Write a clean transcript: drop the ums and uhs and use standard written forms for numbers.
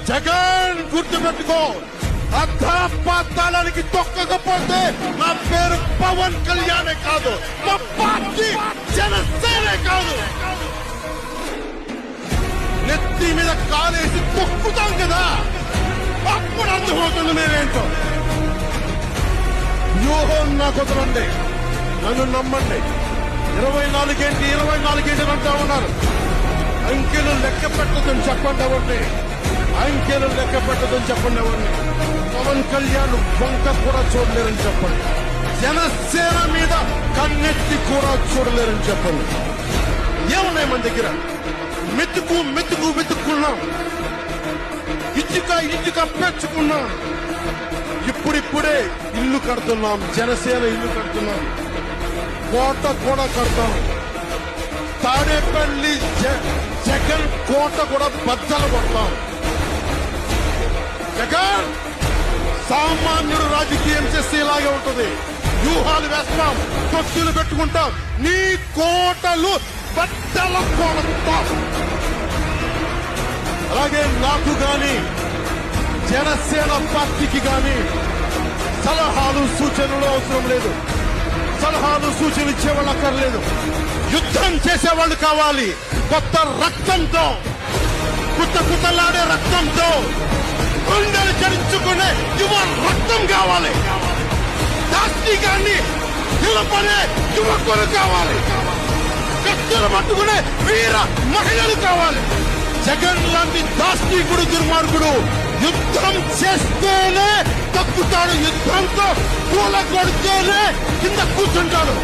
జగన్ గుర్తుపెట్టుకో, అర్ధపాతాళానికి తొక్కకపోతే నా పేరు పవన్ కళ్యాణే కాదు, మా పార్టీ జనసేనే కాదు. నెత్తి మీద కాలేసి తొక్కుతాం కదా, అప్పుడు అర్థమవుతుంది నేనేంటో. వ్యూహం నాకు వదలండి, నన్ను నమ్మండి. 24 ఏంటి అంటా ఉన్నారు. అంకెలు లెక్క పెట్టదని చెప్పండి ఎవరిని, అంకెలు లెక్క పెట్టదని చెప్పండి ఎవరిని. పవన్ కళ్యాణ్ వంక కూడా చూడలేరని చెప్పండి. జనసేన మీద కన్నెత్తి కూడా చూడలేరని చెప్పండి. ఏమున్నాయి మన దగ్గర? వెతుక్కున్నాం, ఇటుక పెంచుకున్నాం. ఇప్పుడిప్పుడే ఇల్లు కడుతున్నాం, జనసేన ఇల్లు కడుతున్నాం, కోట కూడా కడతాం. తాడేపల్లి జగన్ కోట కూడా బద్దలు కొడతాం. జగన్ సామాన్యుడు రాజకీయం చేస్తే ఇలాగే ఉంటుంది. వ్యూహాలు వేస్తాం, తొత్తులు పెట్టుకుంటాం, నీ కోటలు బద్దలు కొడతాం. అలాగే నాకు గాని జనసేన పార్టీకి గాని సలహాలు సూచనలు అవసరం లేదు. సలహాలు సూచనలు ఇచ్చేవాళ్ళు అక్కర్లేదు. యుద్ధం చేసేవాళ్ళు కావాలి. కొత్త రక్తంతో, కుట్టలాడే రక్తంతో, గుండెలు చరించుకునే యువ రక్తం కావాలి. దాష్టికాన్ని నిలబడే యువకులు కావాలి. కత్తులు పట్టుకునే వీర మహిళలు కావాలి. జగన్ లాంటి దాష్టికుడు, దుర్మార్గుడు యుద్ధం చేస్తేనే తప్పుతాడు, యుద్ధంతో కూల కొడితేనే కింద కూర్చుంటాడు.